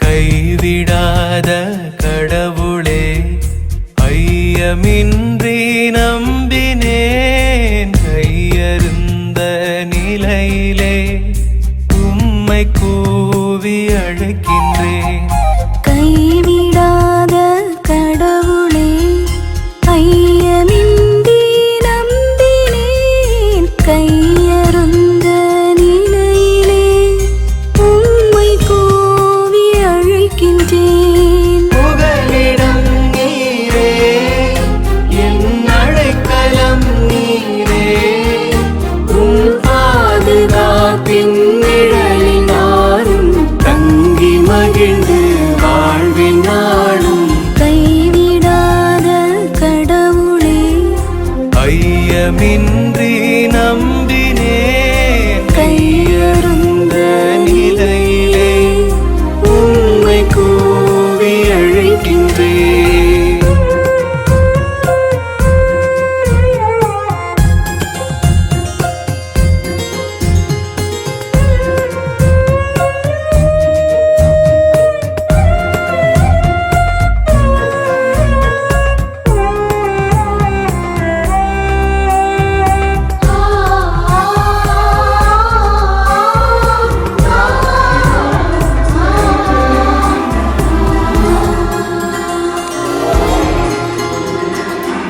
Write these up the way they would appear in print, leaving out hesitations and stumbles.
கைவிடாத கடவுளே, ஐயமின்றி நம்பினேன். கையருந்த நிலையிலே உம்மை கூவி அழைக்கின்றேன். கைவிடாத கடவுளே, ஐயமின்றி நம்பினேன். கையருந்த நிலையிலே உம்மை கூவி அழைக்கின்றேன். புகலிடம் நீரே, என் அடைக்கலம் நீரே, உம் பாதுகாப்பின் நிழலினாலும் தங்கி மகிழ்ந்து வாழ்வின் நாளும். கைவிடாத கடவுளே, ஐயமின்றி நம்பினேன். கையருந்த நிலையிலே உம்மை கூவி அழைக்கின்றேன்.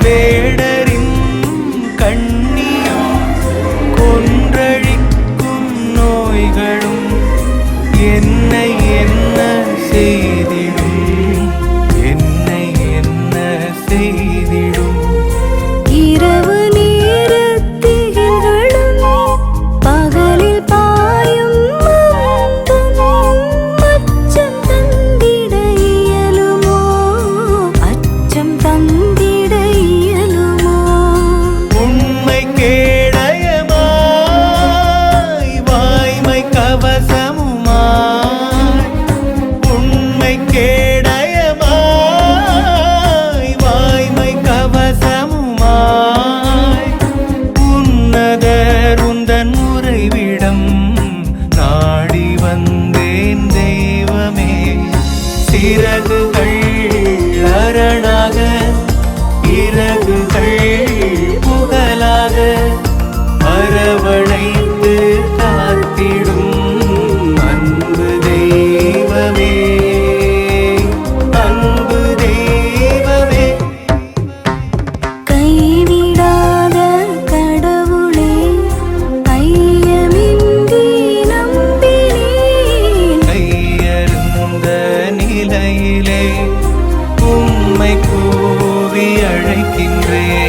வேடரின் கண்ணியும் கொன்றழிக்கும் நோய்களும் என்னை என்ன செய்திடும், என்னை என்ன செய்திடும். இரவு நேரத்திகளும் பகலில் பாயும் அம்பும் அச்சம் தந்திட இயலுமோ, அச்சம் தந்திட இயலுமோ. உண்மை கேடயமாய் வாய்மை கவசமுமாய், உண்மை கேடயமாய் வாய்மை கவசமுமாய், உன்னதர் உந்தன் உறைவிடம் நாடி வந்தேன் தெய்வமே. சிறகுகள் அரணாக, இறகுகள் புகழாக அரவணைத்து காத்திடும் அன்பு தெய்வமே, அன்பு தெய்வமே. கைவிடாத கடவுளே, ஐயமின்றி நம்பினேன். கையருந்த நிலையிலே உம்மை கூவி அழைக்கின்றேன்.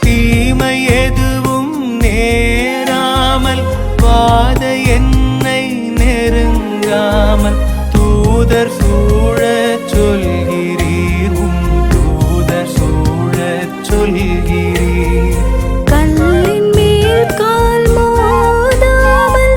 தீமை எதுவும் நேராமல், பாதை என்னை நெருங்காமல், தூதர் சூழச் சொல்கிறீர், உம் தூதர் சூழச் சொல்கிறீர். கல்லின் மேல் கால் மோதாமல்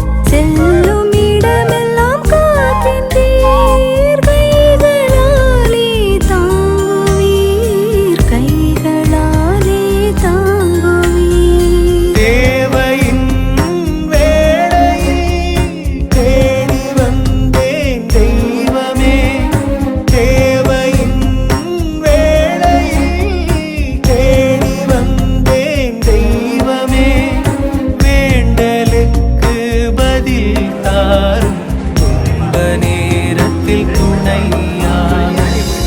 வாரும் துன்ப நேரத்தில் துணையாக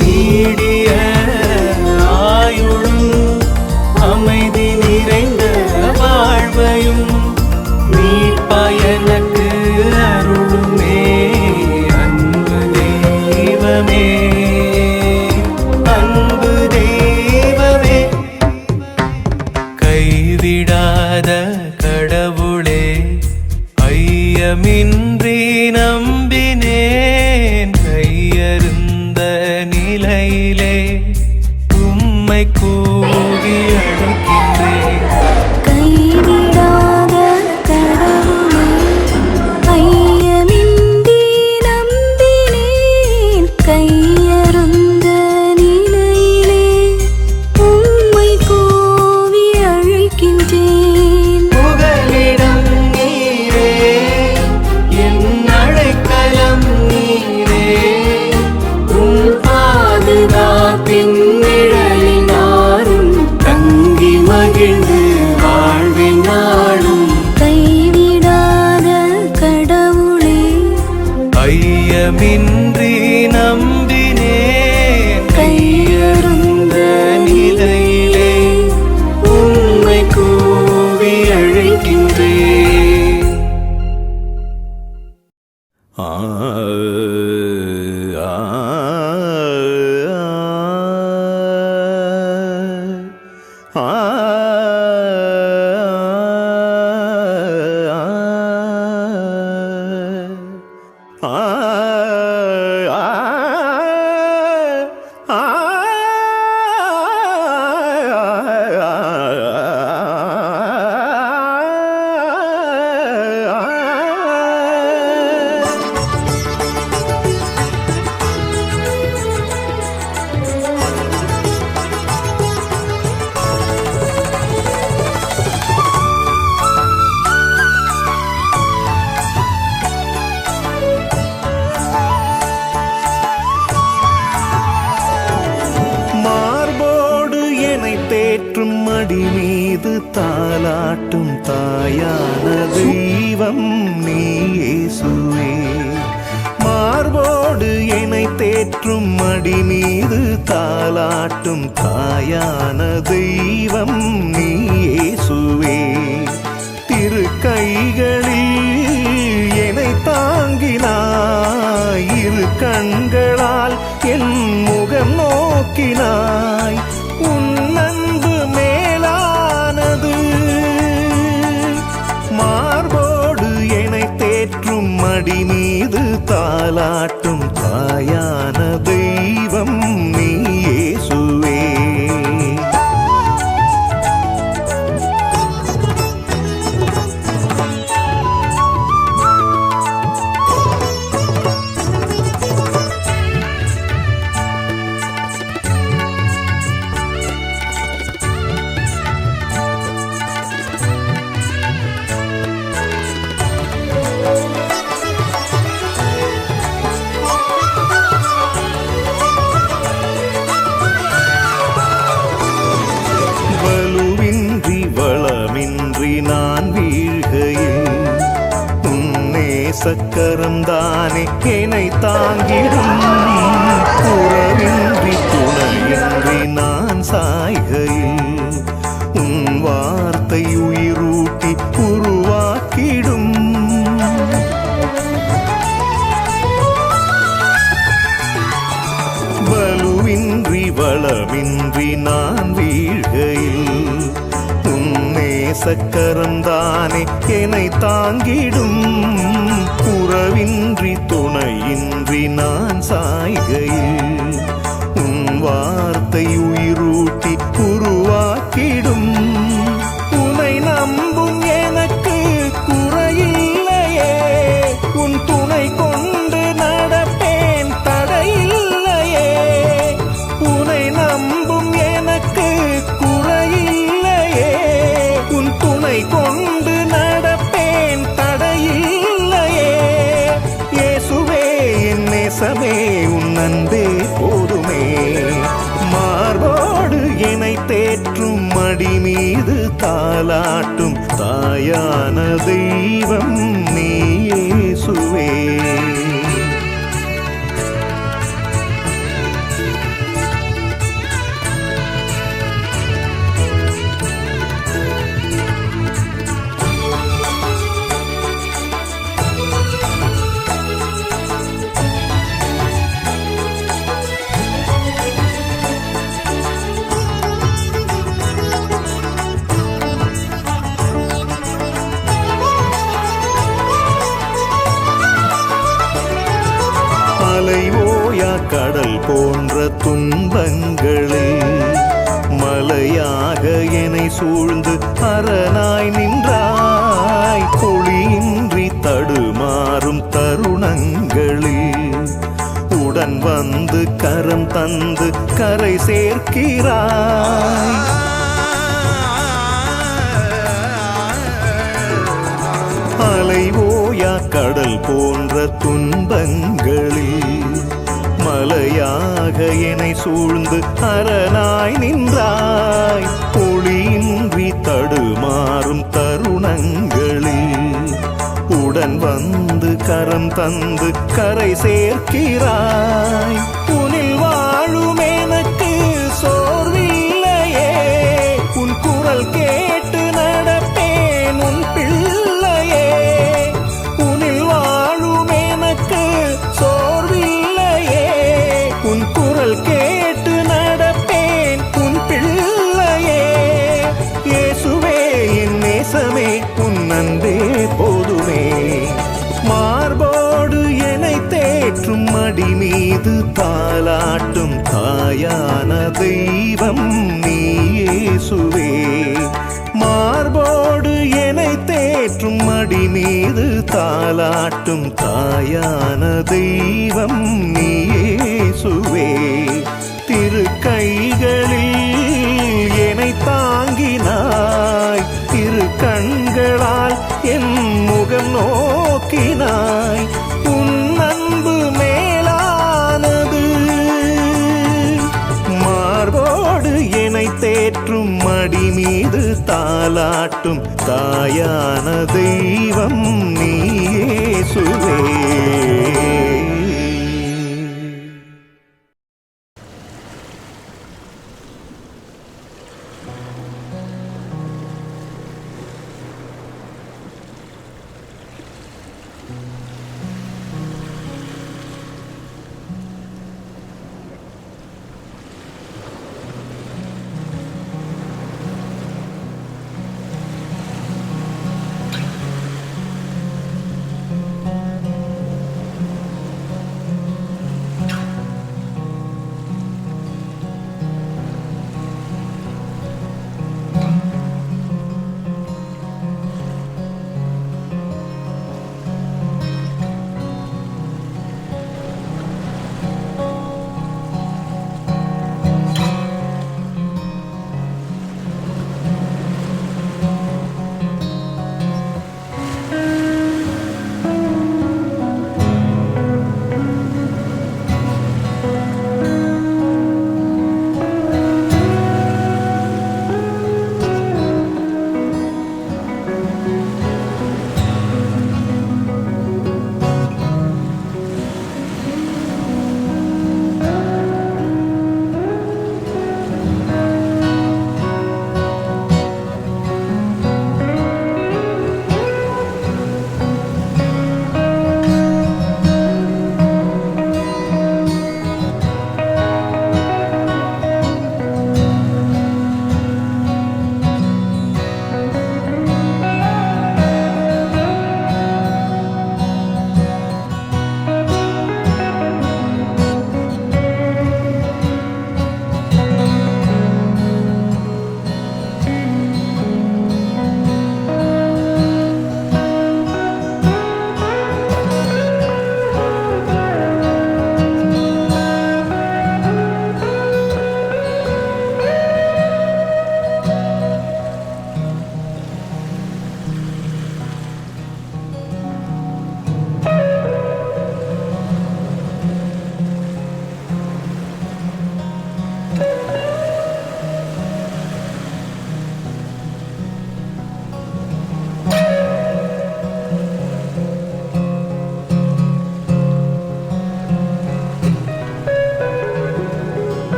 நீடிய ஆயுளும் அமைதி நிறைந்த வாழ்வையும் மீட்பாயனக்கு அருளுமே அன்பு தெய்வமே அன்பு தெய்வமே கைவிடாத கடவுளே ஐயமின்றி நம்பினேன் கையருந்த நிலையிலே உம்மை கூவி அழைக்கின்றேன் கைவிடாத கடவுளே ஐயமின்றி நம்பினேன் கையருந்த நிலையிலே உம்மை கூவி அழைக்கின்றேன் புகலிடம் நீரே என் அழைக்கலம் நீரே உன் பாதுகாப்பின் நிழலினாரும் தங்கி மகிழ்ந்து வாழ்வின் நாளும் கைவிடாத கடவுளே ஐயமின்றி நம்பினேன் கையருந்த நிலையிலே உம்மை கூவி அழைக்கின்றேன் ஆ ஆ ஆ மார்போடு என்னை தேற்றும் மடி மீது தாலாட்டும் தாயான தெய்வம் நீ இயேசுவே மார்போடு என்னை தேற்றும் மடி மீது தாலாட்டும் தாயான தெய்வம் நீ இயேசுவே திரு கைகளில் என்னை தாங்கினாய் இரு கண்களால் என் முகம் நோக்கினாய் உன் அன்பு மேலானது மார்போடு என்னை தேற்றும் மடி மீது தாலாட்டும் தாயான தெய்வம் நீ இயேசுவே வலுவின்றி வளமின்றி நான் வீழ்கையில் உன்னே சக்கரம்தானே என்னை தாங்கிடும் உறவின்றி துணையின்றி நான் சாய்கையில் உன் வார்த்தை உயிரூட்டி உருவாக்கிடும் வலுவின்றி வளமின்றி நான் வீழ்கையில் உன்னே சக்கரம்தானே என்னை தாங்கிடும் உறவின்றி துணையின்றி நான் சாய்கையில் உன் வார்த்தை உயிரூட்டி உருவாக்கிடும் உன்னை நம்பும் எனக்கு குறையில்லையே உன் துணை கொண்டு நடப்பேன் தடையில்லையே உன்னை நம்பும் எனக்கு குறையில்லையே உன் துணை கொண்டு நடப்பேன் தடையில்லையே இயேசுவே என் நேசமே உன் அன்பே போதுமே மார்போடு என்னை தேற்றும் மடி மீது தாலாட்டும் தாயான தெய்வம் நீ இயேசுவே அலைவோயா கடல் போன்ற துன்பங்களில் மலையாக என்னை சூழ்ந்து அரணாய் நின்றாய். ஒளியின்றி தடுமாறும் தருணங்களில் உடன் வந்து கரம் தந்து கரை சேர்க்கிறாய். அலைவோயா கடல் போன்ற துன்பங்களில் மலையாக என்னை சூழ்ந்து அரணாய் நின்றாய். ஒளியின்றி தடுமாறும் தருணங்களில் உடன் வந்து கரம் தந்து கரை சேர்க்கிறாய். உனில் வாழும் எனக்கு சோர்வில்லையே, உன் குரல் கேட்டு நடப்பேன் உன் பிள்ளையே. உனில் வாழும் எனக்கு சோர்வில்லையே, உன் குரல் கேட்டு நடப்பேன் உன் பிள்ளையே. இயேசுவே என் நேசமே, உன் அன்பே போதுமே. மார்போடு என்னை தேற்றும் மடி மீது தாலாட்டும் தாயான தெய்வம் நீ இயேசுவே. மார்போடு என்னை தேற்றும் மடி மீது தாலாட்டும் தாயான தெய்வம் நீ இயேசுவே. திரு கைகளில் என்னை தாங்கினாய், திரு கண்களால் என் முகம் நோக்கினாய். உன் அன்பு மேலானது. மார்போடு என்னை தேற்றும் மடி மீது தாலாட்டும் தாயான தெய்வம் நீ இயேசுவே.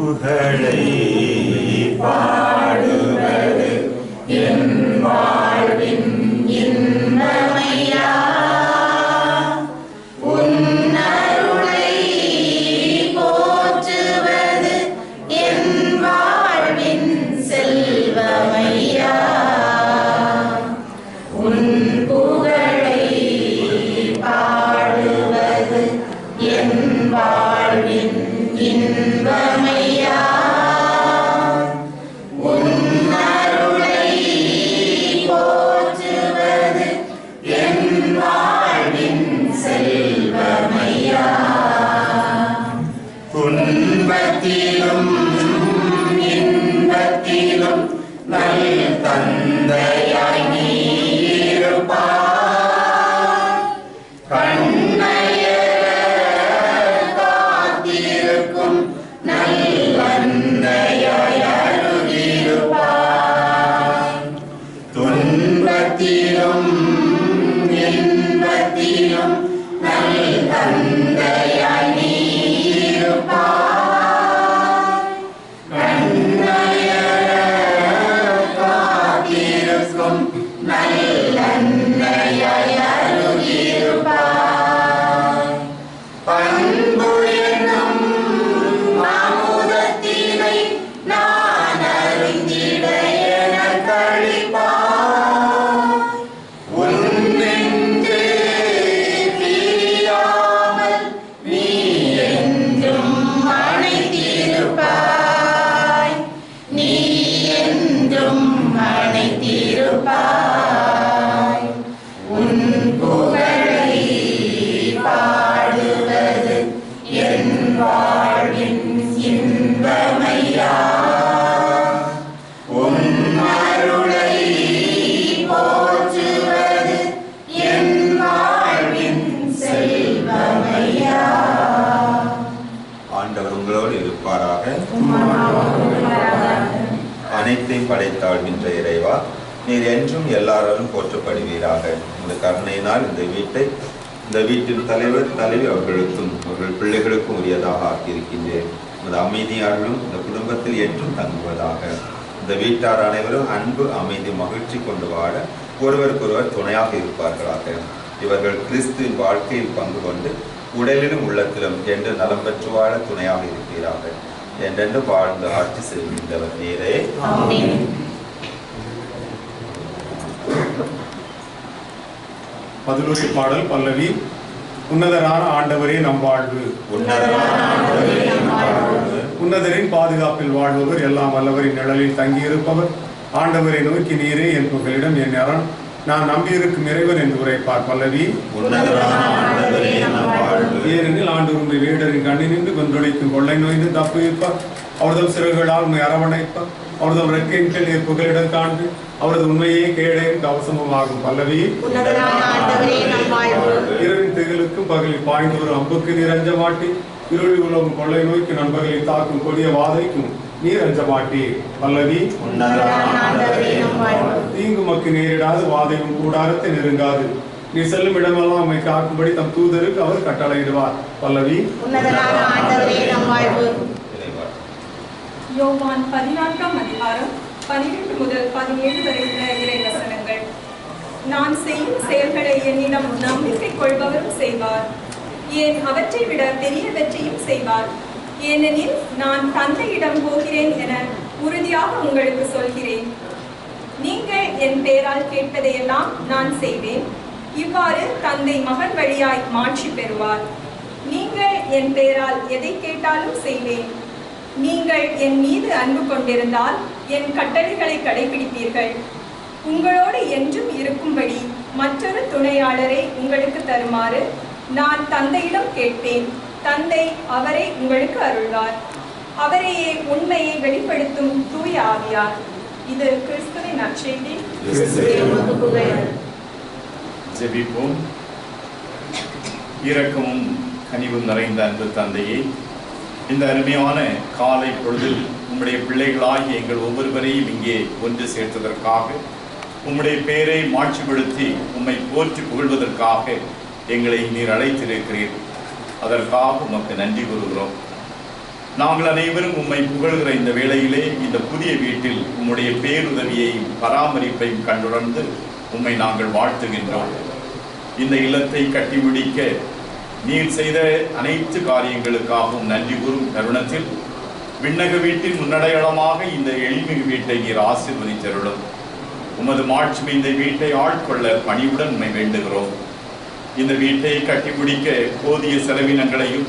புகழை பாடுவது என் வாழ்வின் இன்பமையா. உன்னருளை போற்றுவது என் வாழ்வின் செல்வமையா. உன் புகழை பாடுவது என் வாழ்வின் இன்பமையா. உன்னருளை போற்றுவது என் வாழ்வின் செல்வமையா. துன்பத்திலும் இன்பத்திலும் நல் தந்தையாய் நீ இருப்பாய். கண்ணயர காத்திருக்கும் நல்லன்னையாய் அருகிருப்பாய். துன்பத்திலும் இன்பத்திலும் நல் தந்தையாய் நீ இருப்பாய். கண்ணயர காத்திருக்கும் நல்லன்னையாய் அருகிருப்பாய். பண்பு என்னும் அமுதத்தினை நான் அறிந்திட எனக் கழிப்பாய். உன்னென்று பிரியாமல் நீ என்றும் அணைத்திருப்பாய். நீ என்றும் அணைத்திருப்பாய். உன் புகழை பாடுவது என் வாழ்வின் இன்பமையா. உன் அருளை போற்றுவது என் வாழ்வின் செல்வமையா. ஆண்டவர் உங்களோடு இருப்பாராக. அனைத்தையும் படைத்தாள்கின்ற இறைவா, நீர் என்றும் எல்லாராலும் போற்றப்படுவீராக. இந்த கருணையினால் இந்த வீட்டின் தலைவி அவர்களுக்கும் அவர்கள் பிள்ளைகளுக்கும் உரியதாக ஆக்கியிருக்கின்றேன். இந்த அமைதியாலும் இந்த குடும்பத்தில் என்றும் தங்குவதாக. இந்த வீட்டார் அனைவரும் அன்பு, அமைதி, மகிழ்ச்சி கொண்டு வாழ ஒருவருக்கொருவர் துணையாக இருப்பார்களாக. இவர்கள் கிறிஸ்துவின் வாழ்க்கையில் பங்கு கொண்டு உடலிலும் உள்ளத்திலும் என்று நலம் பெற்று வாழ துணையாக இருப்பீராக. என்றென்று வாழ்ந்து ஆட்சி செய்கின்றவர் நீரே. பதிலுரை பாடல் பல்லவி. உன்னதரான ஆண்டவரே நம் வாழ்வு. உன்னதரின் பாதுகாப்பில் வாழ்பவர், எல்லாம் வல்லவரின் நிழலில் தங்கியிருப்பவர். ஆண்டவரை நோக்கி நீரே என் புகலிடம், என் அரண், நான் நம்பியிருக்கும் இறைவன் என்று உரைப்பார். பல்லவி. ஏனெனில் ஆண்டவர் உண்மை வேடரின் கண்ணினின்று கொன்றொழிக்கும் கொள்ளை நோய்ந்து தப்புவிப்பார். அவரது சிறகுகளால் உண்மை அரவணைப்பார். அவரது ரெக்கையின் கீழ் நீர் புகலிடம் காண்பு. அவரது உண்மையே கேடையும் கவசமும் ஆகும். பல்லவி. இரவின் திகழுக்கும் பகலில் பாய்ந்து வரும் அம்புக்கு நீர் அஞ்ச மாட்டி. இருளில் உலகும் கொள்ளை நோய்க்கு நண்பர்களில் தாக்கும் கொடிய வாதைக்கும் நீர் அஞ்ச மாட்டி. பல்லவி. தீங்கு மக்கு நேரிடாது, வாதையும் கூடாரத்தை நெருங்காது. நீ செல்லும் இடமெல்லாம் நம்மை காக்கும்படி தம் தூதருக்கு அவர் கட்டளையிடுவார். பல்லவி. யோவான் 14ஆம் அதிகாரம் 12 முதல் 17 வரை உள்ள இறை வசனங்கள். நான் செய்யும் செயல்களை என்னிடம் நம்பிக்கை கொள்பவரும் செய்வார். ஏன் அவற்றை விட பெரியவற்றையும் செய்வார். ஏனெனில் நான் தந்தையிடம் போகிறேன் என உறுதியாக உங்களுக்கு சொல்கிறேன். நீங்கள் என் பெயரால் கேட்பதையெல்லாம் நான் செய்வேன். இவ்வாறு தந்தை மகன் வழியாய் மாட்சி பெறுவார். நீங்கள் என் பெயரால் எதை கேட்டாலும் செய்வேன். நீங்கள் என் மீது அன்பு கொண்டிருந்தால் என் கட்டளைகளை கடைபிடிப்பீர்கள். உங்களோடு என்றும் இருக்கும்படி மற்றொரு துணையாளரை உங்களுக்கு தருமாறு நான் தந்தையிடம் கேட்பேன். தந்தை அவரை உங்களுக்கு அருள்வார். அவரையே உண்மையை வெளிப்படுத்தும் தூய ஆவியார். இது கிறிஸ்துவின் நற்செய்தி. ஜெபிப்போம். இரக்கமும் கனிவும் நிறைந்த அன்பு தந்தையே, இந்த அருமையான காலை பொழுதில் உம்முடைய பிள்ளைகளாகி எங்கள் ஒவ்வொருவரையும் இங்கே ஒன்று சேர்த்ததற்காக, உம்முடைய பெயரை மாட்சிப்படுத்தி உம்மை போற்றி புகழ்வதற்காக எங்களை நீர் அழைத்திருக்கிறீர். அதற்காக உமக்கு நன்றி கூறுகிறோம். நாங்கள் அனைவரும் உம்மை புகழ்கிற இந்த வேளையிலே இந்த புதிய வீட்டில் உம்முடைய பேருதவியையும் பராமரிப்பையும் கண்டுணர்ந்து உம்மை நாங்கள் வாழ்த்துகின்றோம். இந்த இல்லத்தை கட்டி முடிக்க நீர் செய்த அனைத்து காரியங்களுக்காகவும் நன்றி கூறும் தருணத்தில் விண்ணக வீட்டின் முன்னடையாளமாக இந்த எளிமிகு வீட்டை நீர் ஆசீர்வதித்தருளும். உமது மாட்சிமை இந்த வீட்டை ஆட்கொள்ள பணிவுடன் உம்மை வேண்டுகிறோம். இந்த வீட்டை கட்டி முடிக்க போதிய செலவினங்களையும்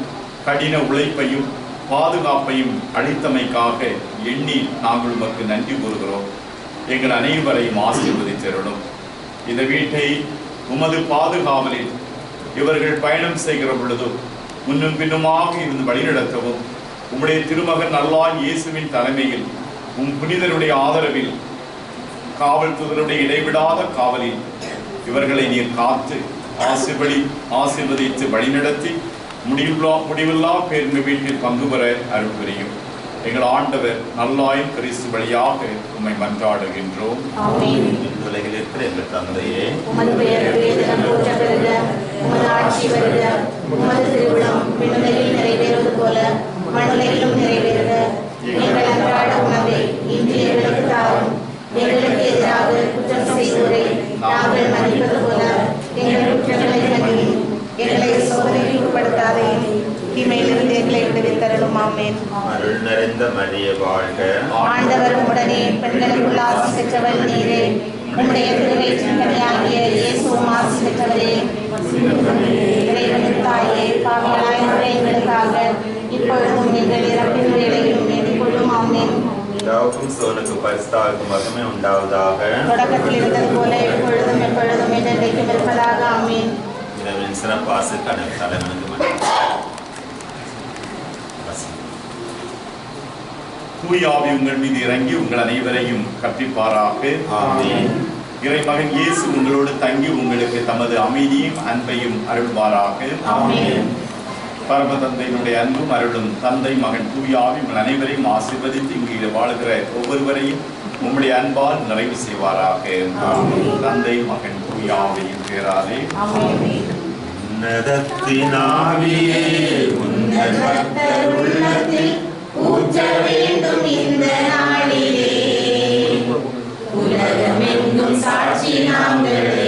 கடின உழைப்பையும் பாதுகாப்பையும் அளித்தமைக்காக எண்ணி நாங்கள் உமக்கு நன்றி கூறுகிறோம். எங்கள் அனைவரையும் ஆசீர்வதித்தருளும். இந்த வீட்டை உமது பாதுகாவலில் இவர்கள் பயணம் செய்கிற பொழுதும் முன்னும் பின்னுமாக இருந்து வழிநடத்தவும் உம்முடைய திருமகன் நல்லாய் இயேசுவின் தலைமையில் புனிதருடைய ஆதரவில் காவல்துறையுடைய இடைவிடாத காவலில் இவர்களை நீர் காத்து ஆசீர்வதித்து வழிநடத்தி முடிவில்லா பேர்மை வீட்டில் பங்கு பெற அருள் புரியும். எங்கள் ஆண்டவர் நல்லாயும் கிறிஸ்து வழியாக உம்மை மன்றாடுகின்றோம். உலகில் இருக்கிற எங்கள் தந்தையே, உமது பெயர் போற்றப்படுக, உமது ஆட்சி வருக, உமது திருவிழம் விண்ணுலகில் நிறைவேறுவது போல மண்ணுலகிலும் நிறைவேறுக. எங்கள் அன்றாட உணவை இன்று எங்களுக்கு தாரும். எங்களுக்கு எதிராக குற்றம் செய்வோரை நாங்கள் மன்னிப்பது போல எங்கள் குற்றங்களை மன்னியும். எங்களை சோதனைக்கு உட்படுத்தாதையும் தீமையிலிருந்து எங்களை விடுவித்தருளும். ஆமென். அருள் நிறைந்த மரியே வாழ்க. ஆண்டவர் உடனே பெண்களுக்குள் ஆசி பெற்றவள் நீரே. உம்முடைய திருவயிற்றின் கனியாகிய இயேசுவும் ஆசி பெற்றவரே. இறைவனின் தாயே, பாவிகளாய் எங்களுக்காக இப்பொழுதும் எங்கள் இறப்பின் வேளையிலும் வேண்டிக் கொள்ளும். ஆமென். பிதாவுக்கும் சோனுக்கு பரிசுத்தாவுக்கும் மகிமை உண்டாவதாக. தொடக்கத்தில் இருந்தது போல எப்பொழுதும் எப்பொழுதும் என்றைக்கும் இருப்பதாக. ஆமென். இரவின் சிறப்பாசுக்கான தலைவனுக்கு தூயாவி உங்கள் மீது இறங்கி உங்கள் அனைவரையும் கற்பிப்பாராக. ஆமென். இறைமகன் இயேசு உங்களோடு தங்கி உங்களுக்கு தமது அமைதியும் அன்பையும் அருள்வாராக. ஆமென். பரம தந்தையினுடைய அன்பும் அருளும் தந்தை மகன் தூயாவி உங்கள் அனைவரையும் ஆசீர்வதித்து இங்கு வாழ்கிற ஒவ்வொருவரையும் உம்முடைய அன்பால் நிறைவு செய்வாராக. தந்தை மகன் தூயாவியின் பேராலே. உன்னதத்தினாவியே பக்தர் உள்ளத்தில் ஊற்ற வேண்டும் இந்த நாளிலே. உலகமெங்கும் சாட்சி நாங்களே.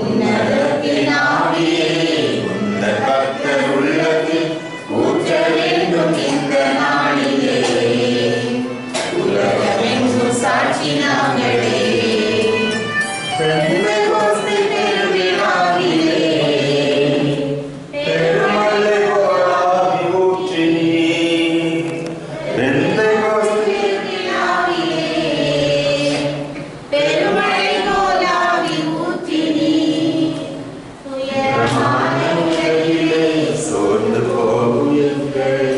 உன்னதத்தினாவியே பக்தர் உள்ளத்தில் ஊற்ற வேண்டும் இந்த நாளிலே. உலகமெங்கும் சாட்சி நாங்களே. பெந்தெகோஸ்து பெருவிழாவிலே பெருமழை போலாவி ஊற்றினீர். பெந்தெகோஸ்து பெருவிழாவிலே பெருமழை போலாவி ஊற்றினீர். உயரமான உலகிலே சோர்ந்து போகும் எங்களை,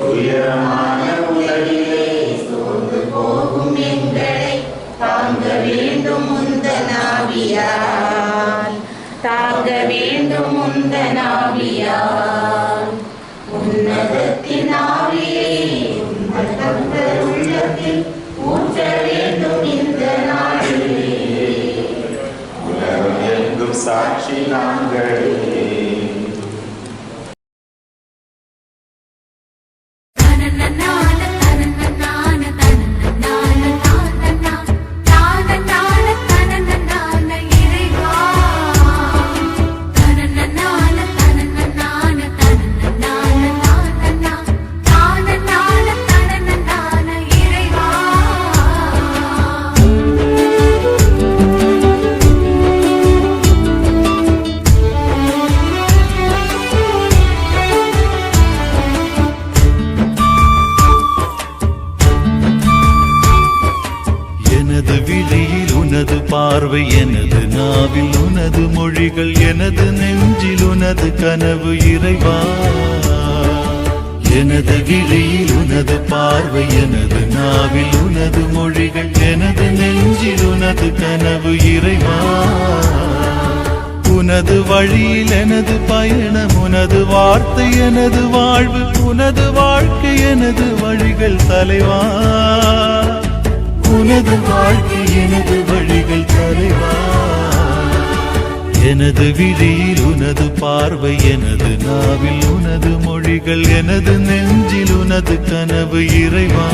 உயரமான உலகிலே சோர்ந்து போகும் எங்களை தாங்க வேண்டும் உந்தன் ஆவியால். தாங்க வேண்டும் உந்தன் ஆவியால். உன்னதத்தின் ஆவியே உந்தன் பக்தர் உள்ளத்தில் ஊற்ற வேண்டும் இந்த நாளிலே. உலகம் எங்கும் சாட்சி நாங்களே. பார்வை எனது நாவில் உனது மொழிகள் எனது நெஞ்சில் உனது கனவு இறைவா. எனது விழியில் உனது பார்வை எனது நாவில் உனது மொழிகள் எனது நெஞ்சில் உனது கனவு இறைவா. உனது வழியில் எனது பயணம் உனது வார்த்தை எனது வாழ்வு உனது வாழ்க்கை எனது வழிகள் தலைவா. உனது வாழ்க்கை எனது வழிகள் தலைவா. எனது விழியில் உனது பார்வை, எனது நாவில் உனது மொழிகள், எனது நெஞ்சில் உனது கனவு இறைவா.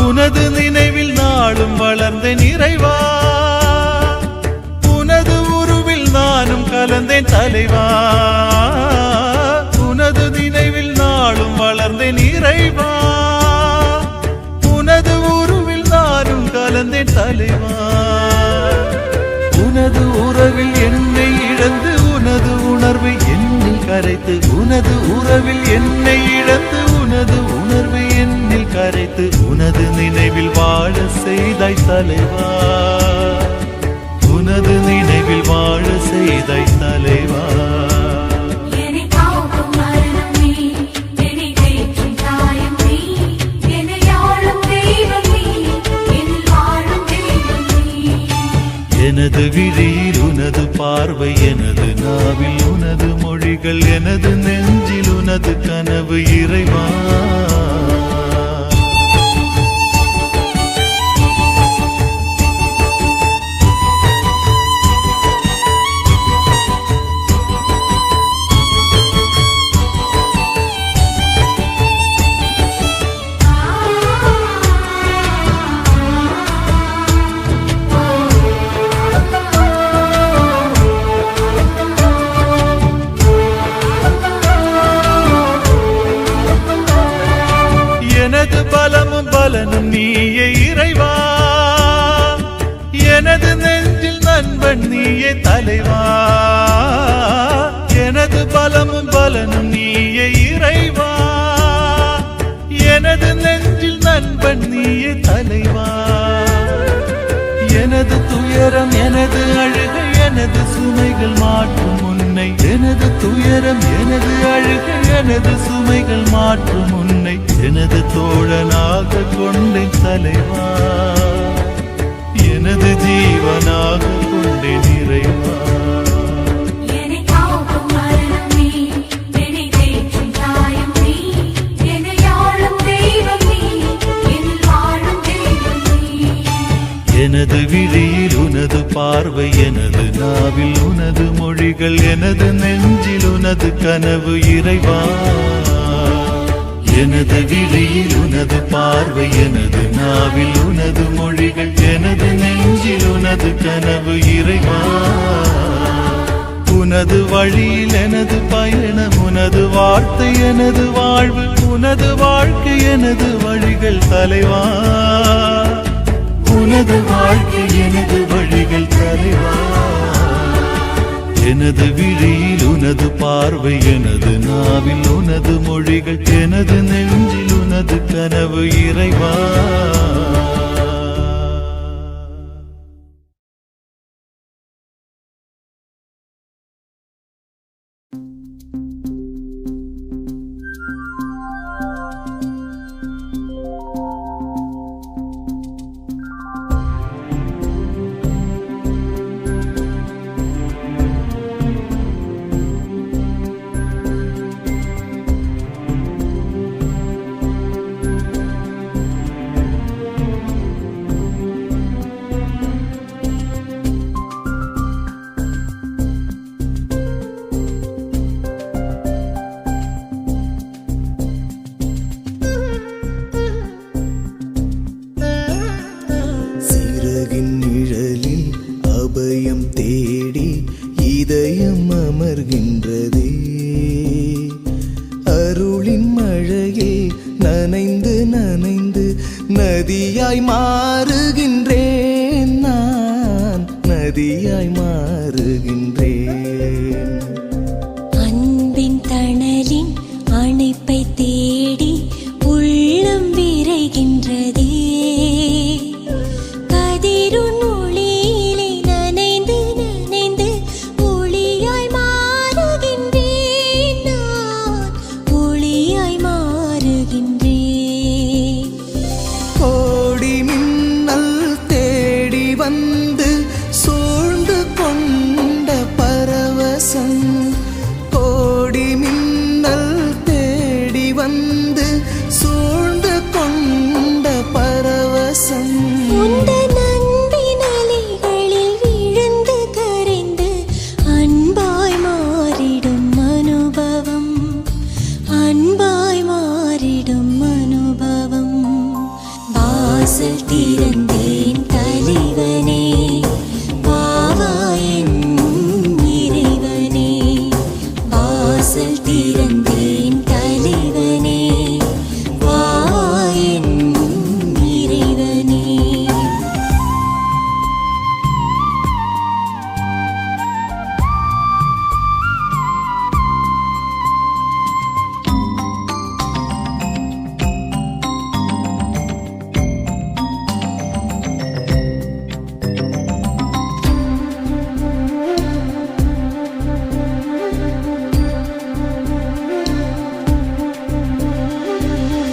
உனது நினைவில் நாளும் வளர்ந்தேன் இறைவா, உனது உருவில் நானும் கலந்தேன் தலைவா. உனது நினைவில் நாளும் வளர்ந்தேன் இறைவா, உனது உருவில் நானும் கலந்தேன் தலைவா. உனது உறவில் என்னை இழந்து, உனது உணர்வை என்னில் கரைத்து, உனது உறவில் என்னை இழந்து, உனது உணர்வை என்னில் கரைத்து, உனது நினைவில் வாழ செய்தாய் தலைவா, உனது நினைவில் வாழ செய்தாய் தலைவா. எனது விழியில் உனது பார்வை, எனது நாவில் உனது மொழிகள், எனது நெஞ்சில் உனது கனவு இறைவா. எனது பலமும் பலனும் நீயே இறைவா, எனது நெஞ்சில் நண்பன் நீயே தலைவா. எனது பலமும் பலனும் நீயே இறைவா, எனது நெஞ்சில் நண்பன் நீயே தலைவா. எனது துயரம் எனது அழுகை, எனது சுமைகள் மாற்றும் உன்னை, எனது துயரம் எனது அழுகை, எனது சுமைகள் மாற்றும் உன்னை, எனது தோழனாக கொண்டேன் தலைவா, எனது ஜீவனாக கொண்டேன் இறைவா. எனது விழியில் உனது பார்வை, எனது நாவில் உனது மொழிகள், எனது நெஞ்சில் உனது கனவு இறைவா. எனது விழியில் உனது பார்வை, எனது நாவில் உனது மொழிகள், எனது நெஞ்சில் உனது கனவு இறைவா. உனது வழியில் எனது பயணம், உனது வார்த்தை எனது வாழ்வு, உனது வாழ்க்கை எனது வழிகள் தலைவா, உனது வாழ்க்கை எனது வழிகள் தலைவா. எனது விழியில் உனது பார்வை, எனது நாவில் உனது மொழிகள், எனது நெஞ்சில் உனது கனவு இறைவா. நதியாய் மாறுகின்றேன், நான் நதியாய் மாறுகின்றேன். அன்பின் தணலின் அணைப்பை தேடி உள்ளம் விரைகின்றதே, கதிருன் ஒளியிலே நனைந்து நனைந்து சூழ்ந்து கொண்ட பரவசம். உந்தன் அன்பின் அலைகளில் விழுந்து கரைந்து அன்பாய் மாறிடும் அனுபவம், அன்பாய் மாறிடும் அனுபவம். வாசல் திறந்தேன் தலைவனே, வாவா என் இறைவனே. வாசல் திறந்தேன் தலைவனே, வாவா என் இறைவனே.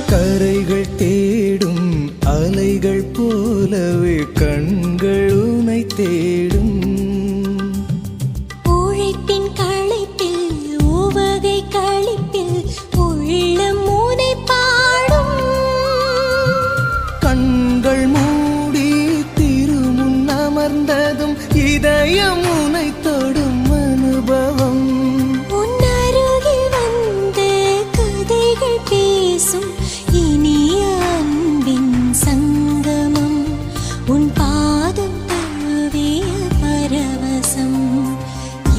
கரைகள் தேடும் அலைகள் போலவே கண்கள் உனை தேடும். உழைப்பின் களைப்பில் உவகை களிப்பில் உள்ளம் உனை பாடும். கண்கள் மூடி திருமுன் அமர்ந்ததும் இதயம் உனை தொடும் அனுபவம். உன் அருகில் வந்து கதைகள் பேசும் இனிய அன்பின் சங்கமம். உன் பாதம் தழுவிய பரவசம்.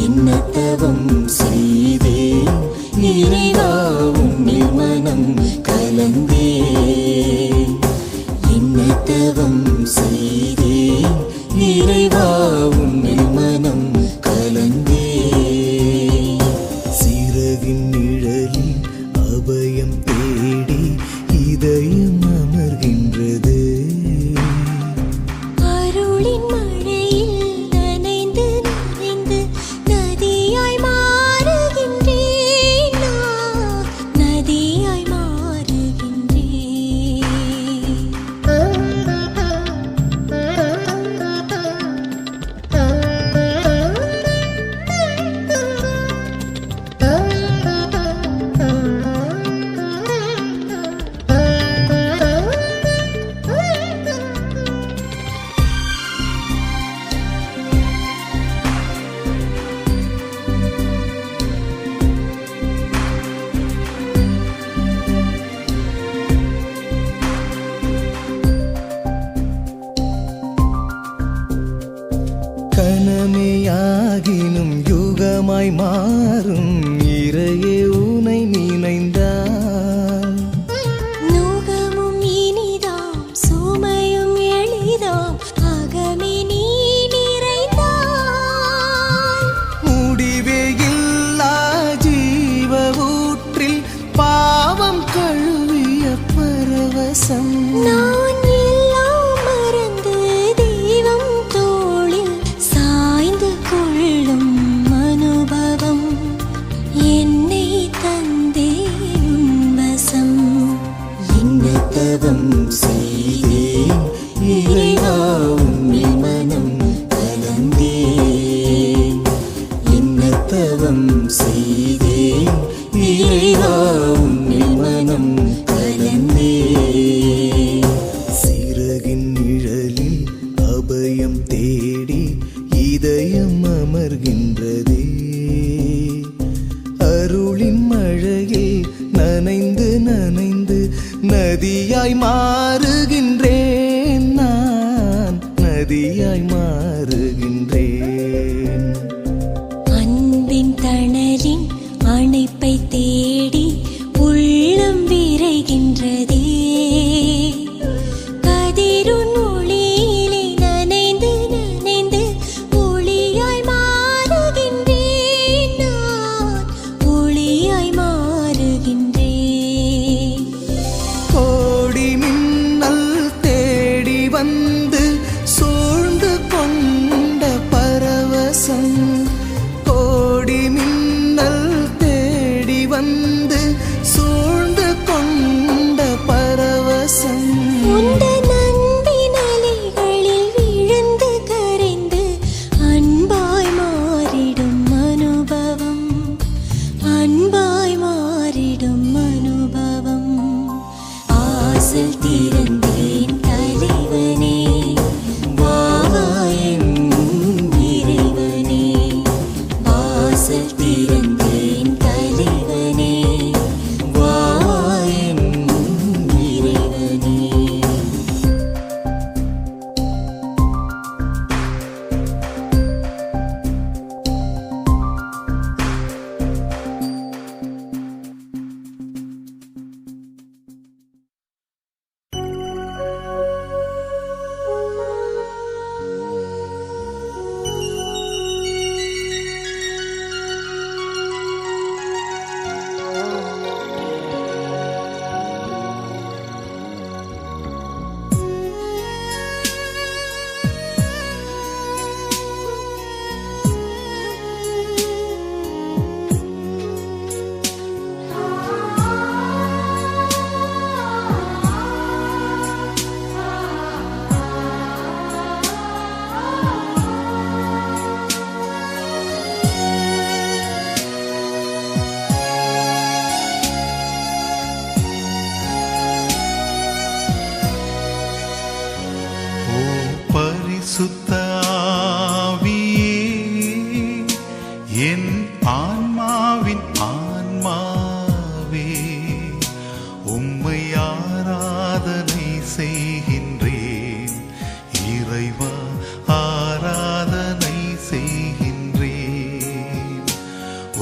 என்ன தவம் செய்தேன் இறைவா உன்னில் மனம் கலந்தேன். என்ன தவம் செய்தேன் இறைவா உன்னில் மனம் கலந்தேன். சிறகின் நிழலில் அபயம் தேடி இதயம் அமர்கின்றது. அருளின் மழையில் நனைந்து நனைந்து நதியாய் மாறுகின்றேன் நான், நதியாய் கனமேயாகினும் யுகமாய் மாறும் இறையே உனை நினைந்தால். நுகமும் இனிதாம் சுமையும் எளிதாம் அகமே நீ நிறைந்தாய். முடிவே இல்லா ஜீவ ஊற்றில் பாவம் கழுவிய பரவசம். நான் எல்லாம் மறந்து தெய்வம் தோளில் சாய்ந்து கொள்ளும் அனுபவம். என்னை தந்தேன் உன் வசம். என்ன தவம் செய்தேன் இறைவா உன்னில் மனம் கலந்தேன். என்ன தவம் செய்தேன் இறைவா உன்னில் மனம் கலந்தேன். சிறகின் நிழலில் அபயம் தேடி இதயம் அமர்கின்றதே. அருளின் மழையில் நனைந்து நனைந்து நதியாய் மாறுகின்றேன் நான், நதியாய் மாறுகின்றேன். அன்பின் தணலின் அணைப்பை தேடி உள்ளம் விரைகின்றதே. கதிருன் ஒளியிலே நனைந்து நனைந்து ஒளியாய் மாறுகின்றேன் நான், ஒளியாய் மாறுகின்றேன். கோடி மின்னல் தேடி வந்து சூழ்ந்து வாசல் திறந்தேன் தலைவனே, வா என் இறைவனே. வாசல் திறந்தேன் தலைவனே, வா என் இறைவனே. ஓ பரிசுத்த ஆவியே, என் ஆன்மாவின் ஆன்மாவே, உம்மை ஆராதனை செய்கின்றேன். இறைவா ஆராதனை செய்கின்றேன்.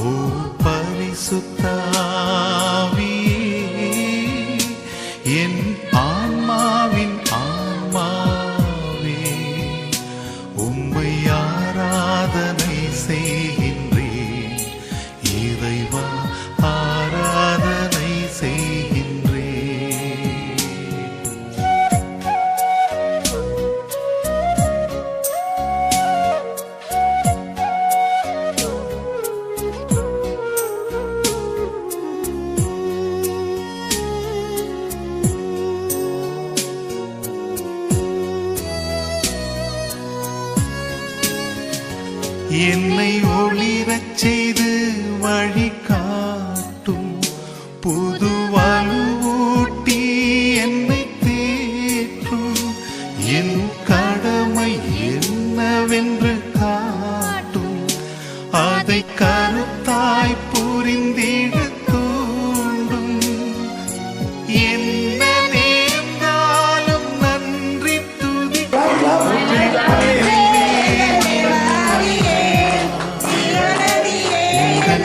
ஓ பரிசுத்த ஆவியே, என் ஆன்மாவின் ஆன்மாவே, உம்மை ஆராதனை செய்கின்றேன். இறைவா ஆராதனை செய்கின்றேன். என்னை ஒளிரச் செய்து வழி காட்டும், புது வலுவூட்டி என்னை தேற்றும். என் கடமை என்னவென்று காட்டும், அதை கருத்தாய் புரிந்திட தூண்டும். என்ன நேர்ந்தாலும் நன்றி துதி உங்கள்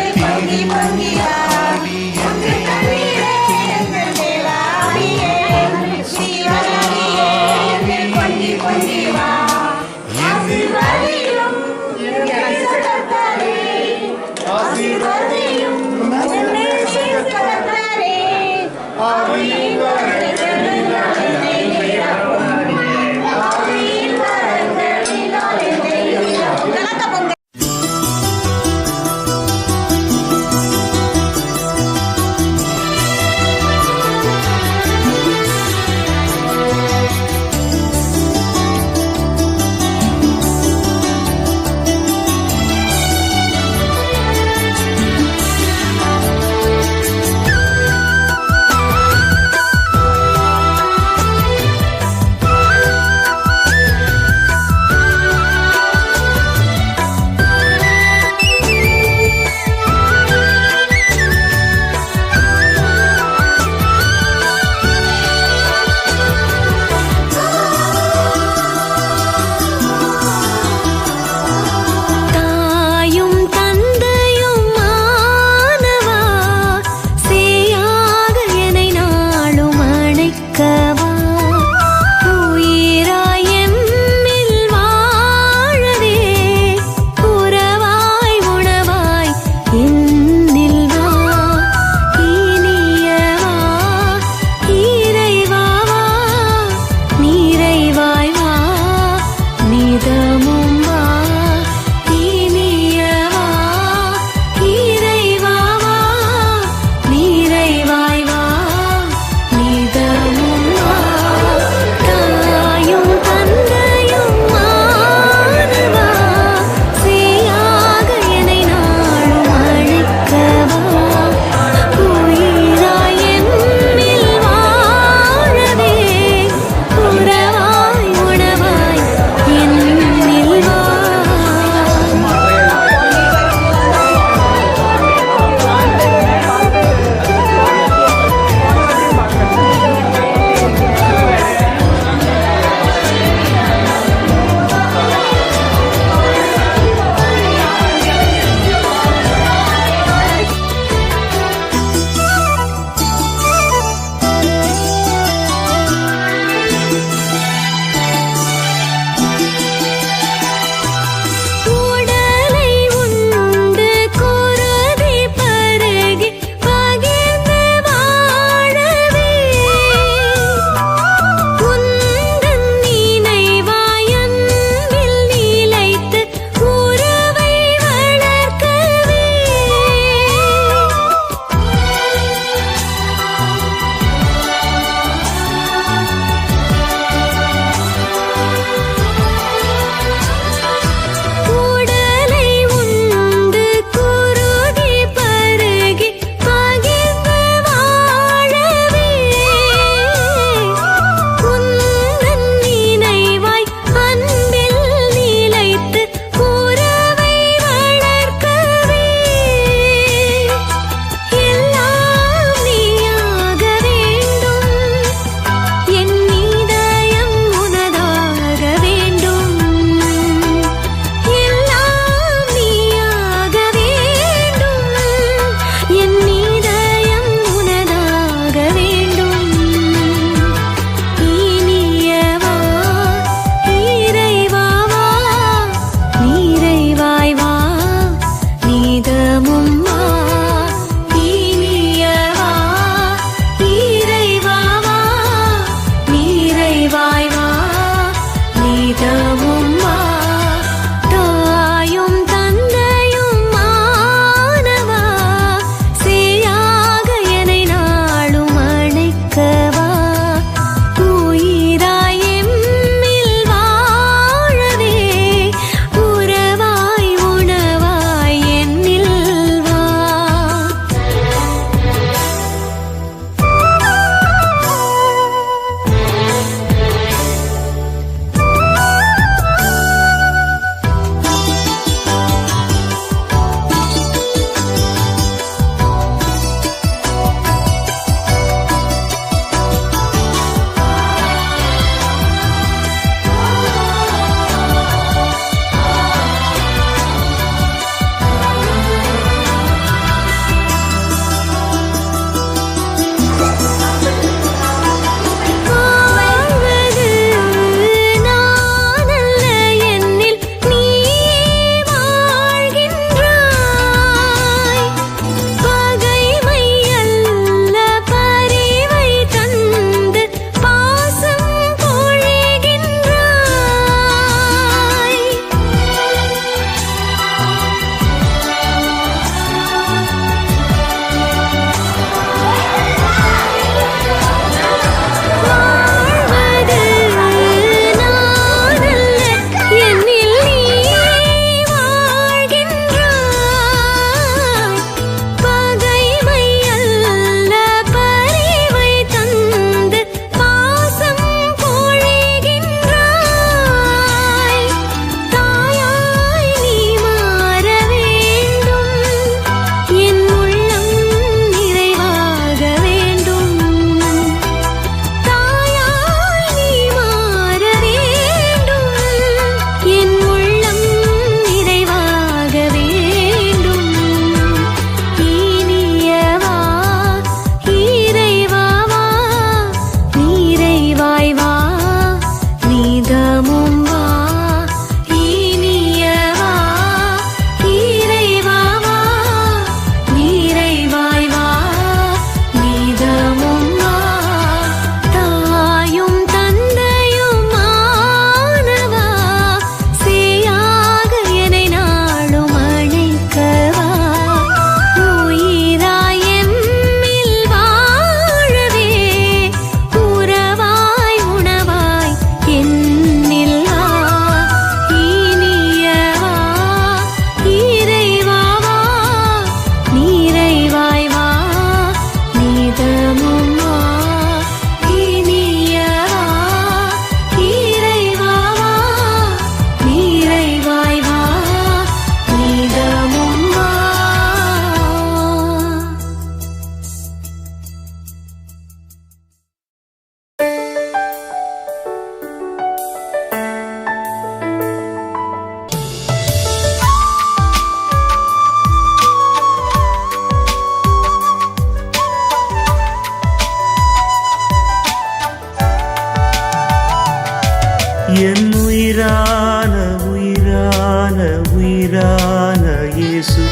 என் உயிரான உயிரான உயிரான இயேசு,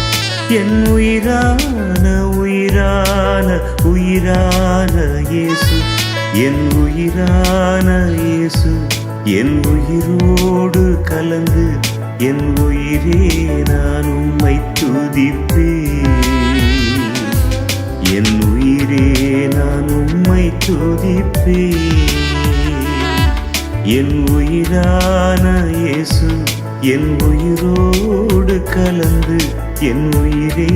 என் உயிரான உயிரான உயிரான இயேசு, என் உயிரான இயேசு, என் உயிரோடு கலந்து என் உயிரே நான் உம்மை துதிப்பேன். என் உயிரே நான் உம்மை துதிப்பேன். என் உயிரான இயேசு, என் உயிரோடு கலந்து என் உயிரே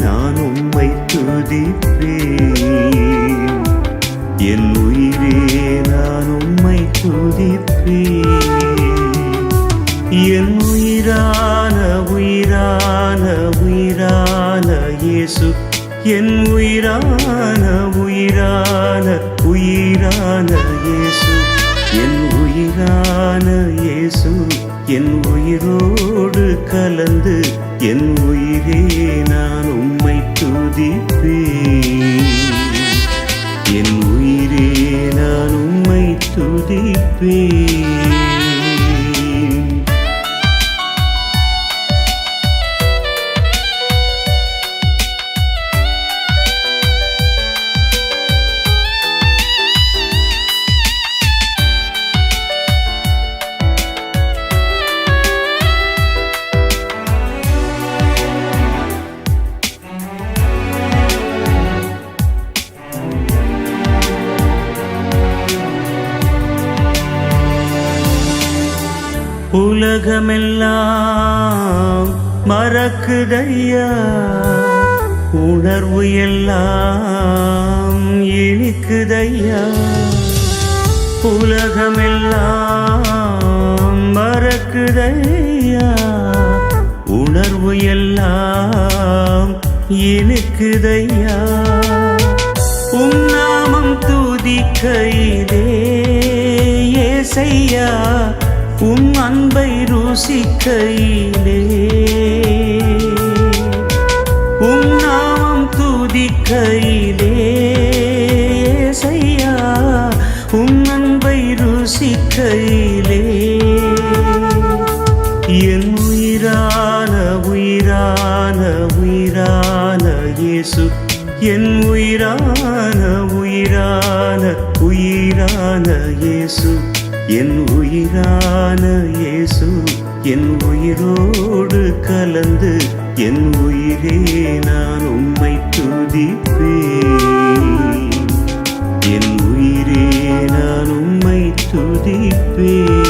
நான் உம்மை துதிப்பேன். என் உயிரே நான் உம்மை துதிப்பேன். என் உயிரான உயிரான உயிரான இயேசு, என் உயிரான உயிரான உயிரான இயேசு, என் உயிரான இயேசு, என் உயிரோடு கலந்து என் உயிரே நான் உம்மை துதிப்பேன். என் உயிரே நான் உம்மை துதிப்பேன். உலகமெல்லாம் மறக்குதையா, உணர்வு எல்லாம் இனிக்குதையா. உலகமெல்லாம் மறக்குதையா, உணர்வு எல்லாம் இனிக்குதையா. உம் நாமம் துதிக்கையிலே ஏசையா, உம் அன்பை ருசிக்கையிலே. உம் நாமம் துதிக்கையிலே ஏசையா, உம் அன்பை ருசிக்கையிலே. என் உயிரான உயிரான உயிரான இயேசு, என் உயிரான உயிரான உயிரான இயேசு, என் உயிரான இயேசு, என் உயிரோடு கலந்து என் உயிரே நான் உம்மை துதிப்பேன். என் உயிரே நான் உம்மை துதிப்பேன்.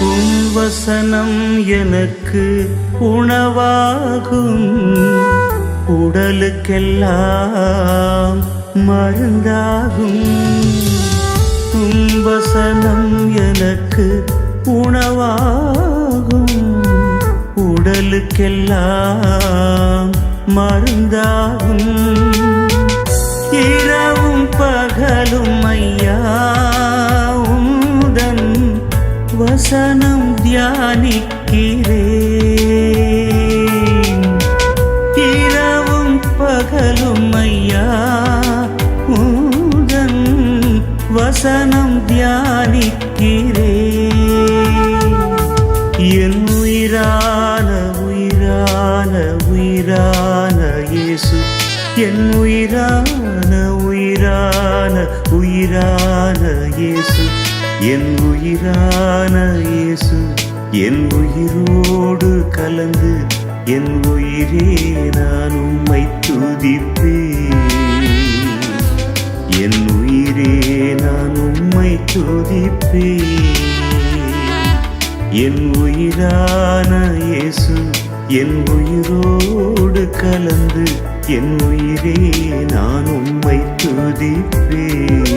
உம் வசனம் எனக்கு உணவாகும், உடலுக்கெல்லாம் மருந்தாகும். உம் வசனம் எனக்கு உணவாகும், உடலுக்கெல்லாம் மருந்தாகும். இரவும் பகலும் ஐயா உந்தன் வசனம் தியானிக்கிறேன். இரவும் பகலும் ஐயா உந்தன் வசனம் தியானிக்கிறேன். என் உயிரான உயிரான உயிரான இயேசு, என் உயிரான உயிரான உயிரான இயேசு, என் உயிரான இயேசு, என் உயிரோடு கலந்து என் உயிரே நான் உம்மை துதிப்பேன். என் உயிரே நான் உம்மை துதிப்பேன். என் உயிரான இயேசு, என் உயிரோடு கலந்து என் உயிரே நான் உம்மை துதிப்பேன்.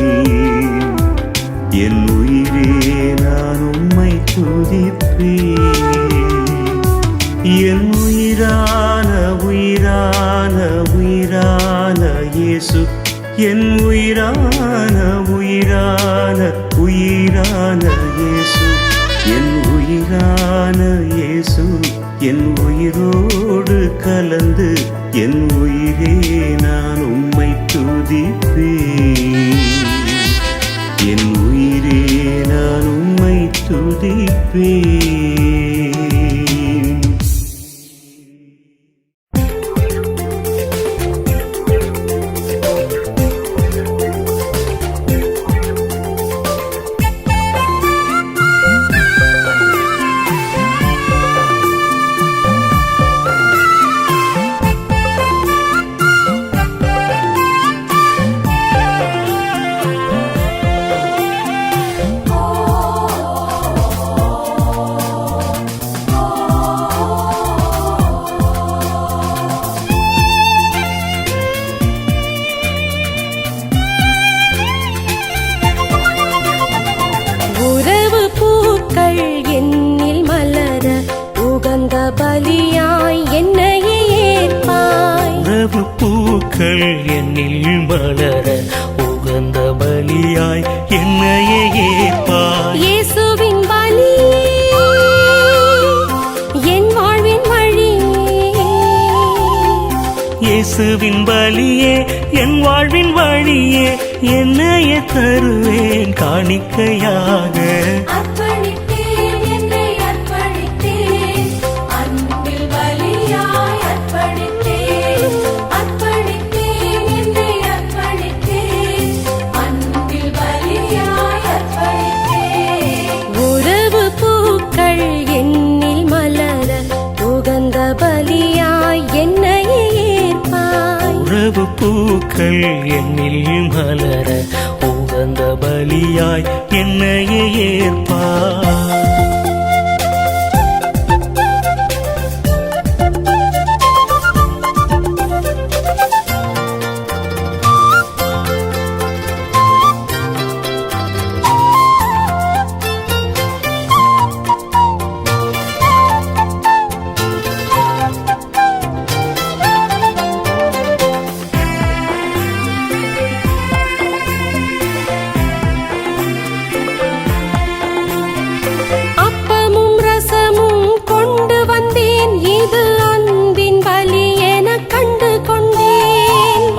என் உயிரே நான் உம்மை துதிப்பேன். என் உயிரான உயிரான உயிரான இயேசு, என் உயிரான உயிரான உயிரான இயேசு, என் உயிரான இயேசு, என் உயிரோடு கலந்து என் உயிரே நான் உம்மை துதிப்பேன். என் உயிரே நான் உம்மை துதிப்பேன். பலியாய் என்னையே ஏற்பாய். உறவு பூக்கள் என்னில் மலர உகந்த பலியாய் என்னையே ஏற்பாய். இயேசுவின் பலி என் வாழ்வின் வழி, இயேசுவின் பலியே என் வாழ்வின் வழியே, என்னையே தருவேன் காணிக்கையாக. உறவு பூக்கள் என்னில் மலர உகந்த பலியாய் என்னையே ஏற்பாய்.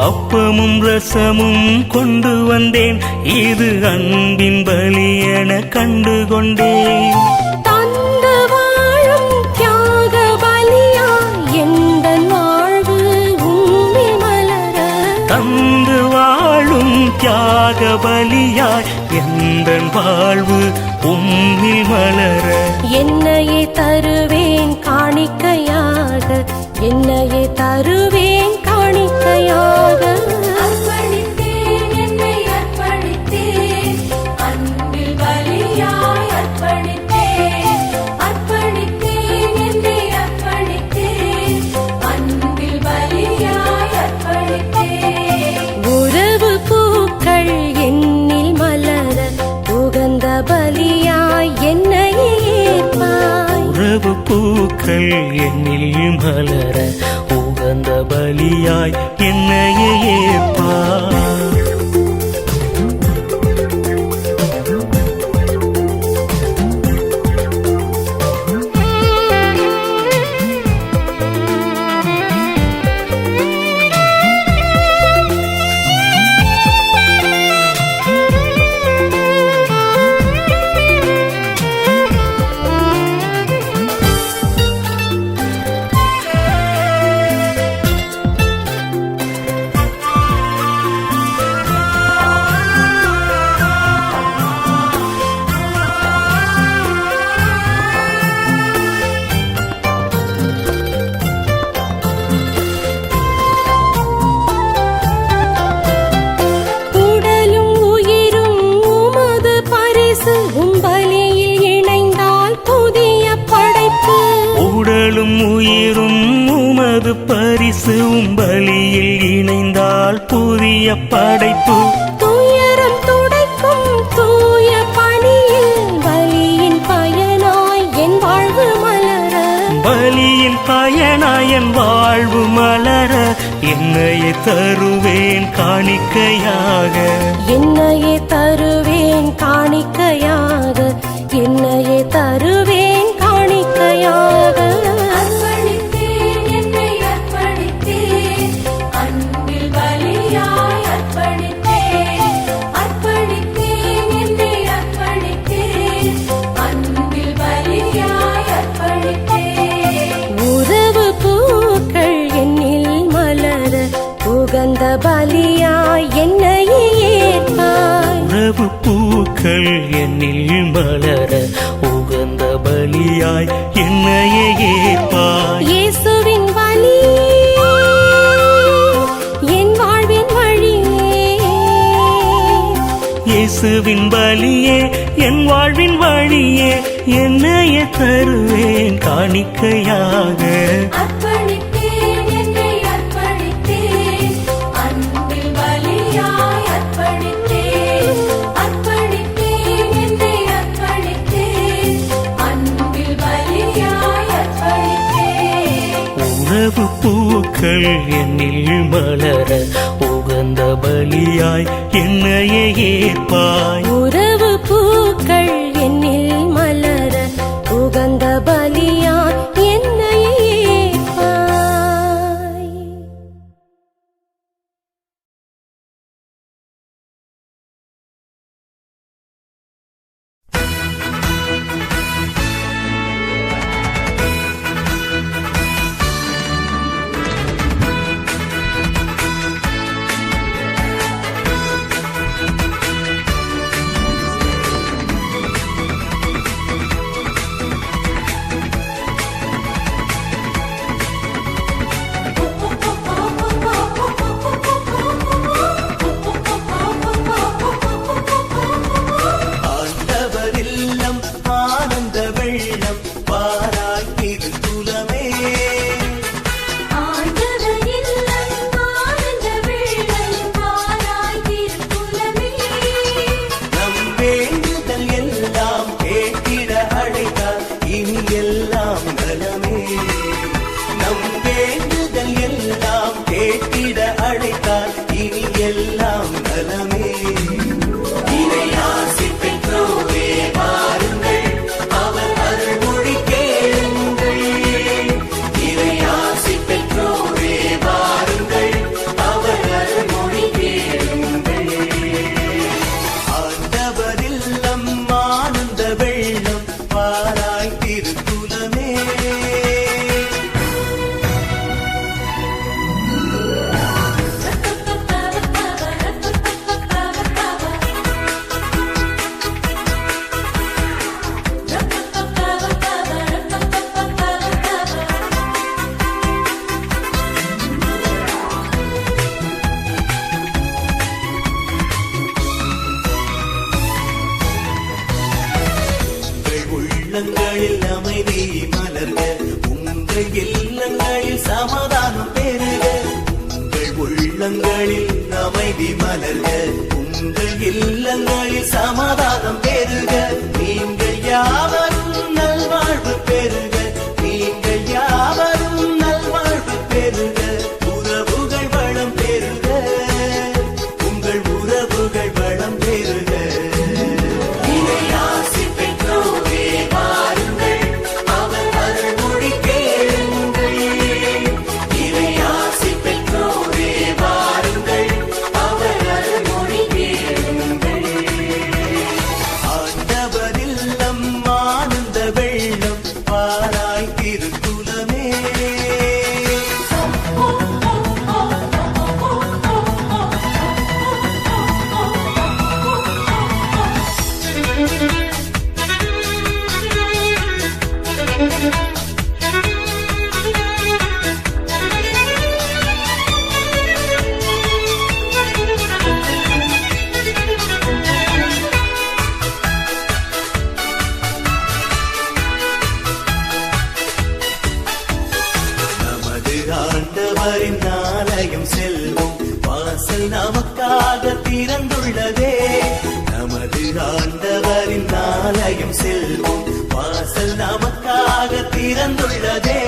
அப்பமும் ரசமும் கொண்டு வந்தேன், இது அன்பின் பலி என கண்டு கொண்டேன். தந்து வாழும் தியாக பலியாய் எந்தன் வாழ்வு உம்மில் மலர, தந்து வாழும் தியாக பலியாய் எந்தன் வாழ்வு உம்மில் மலர. என்னையே தருவேன் காணிக்கையாக, என்னையே தருவேன் காணிக்கையாக. அர்ப்பணித்தேன், என்னை அர்ப்பணித்தேன், அன்பில் பலியாய் அர்ப்பணித்தேன். அர்ப்பணித்தேன், என்னை அர்ப்பணித்தேன், அன்பில் பலியாய் அர்ப்பணித்தேன். உறவு பூக்கள் என்னில் மலர உகந்த பலியாய் என்னையே ஏற்பாய். உறவு பூக்கள் என்னில் மலர உகந்த பலியாய் என்னையே ஏற்பாய். உயிரும் உமது பரிசு பலியில் இணைந்தால் புதிய படைப்பு. துயரம் துடைக்கும் தூய பணியில் பலியின் பயனாய் என் வாழ்வு மலர, பலியின் நாயனாயன் வாழ்வு மலர என்னையே தருவேன் காணிக்கையாக. என்னையே தருவேன் காணிக்கையாக, என்னையே தருவேன் காணிக்கையாக. அர்ப்பணித்தேன், என்னை அர்ப்பணித்தேன், அன்பில் பலியாய் அர்ப்பணித்தேன். அர்ப்பணித்தேன், என்னை அர்ப்பணித்தேன், அன்பில் பலியாய் அர்ப்பணித்தேன். உறவு பூக்கள் என்னில் மலர உகந்த பலியாய் என்னையே ஏற்பாய். உறவு பூக்கள் என்னில் மலர உகந்த பலியாய் என்னையே ஏற்பாய். இயேசுவின் வழி என் வாழ்வின் வழியே, இயேசுவின் பலியே என் வாழ்வின் வழியே என்னையே தருவேன் காணிக்கையாக. அர்ப்பணித்தேன், என்னை அர்ப்பணித்தேன், அன்பில் பலியாய் அர்ப்பணித்தேன். அர்ப்பணித்தேன், என்னை அர்ப்பணித்தேன், அன்பில் பலியாய் அர்ப்பணித்தேன். உறவு பூக்கள் என்னில் மலர உகந்த பலியாய் என்னையே ஏற்பாய். உறவு பூக்கள் என்னில் மலர உகந்த பலியாய் என்னையே ஏற்பாய். உள்ளங்களில் அமைதி மலர்க, உங்கள் இல்லங்களில் சமாதானம் பெறுக. உங்கள் உள்ளங்களில் அமைதி மலர்க, உங்கள் இல்லங்களில் சமாதானம் பெறுக. நீங்கள் யாவரும் நல்வாழ்வு பெறுக, நீங்கள் யாவரும் நல்வாழ்வு பெறுக. உறவுகள் வளம் பெறுக, உங்கள் உறவுகள் வளம் பெறுக. ஆண்டவரின் ஆலயம் செல்வோம், வாசல் நமக்காக திறந்துள்ளதே. நமது ஆண்டவரின் ஆலயம் செல்வோம், வாசல் நமக்காக திறந்துள்ளதே.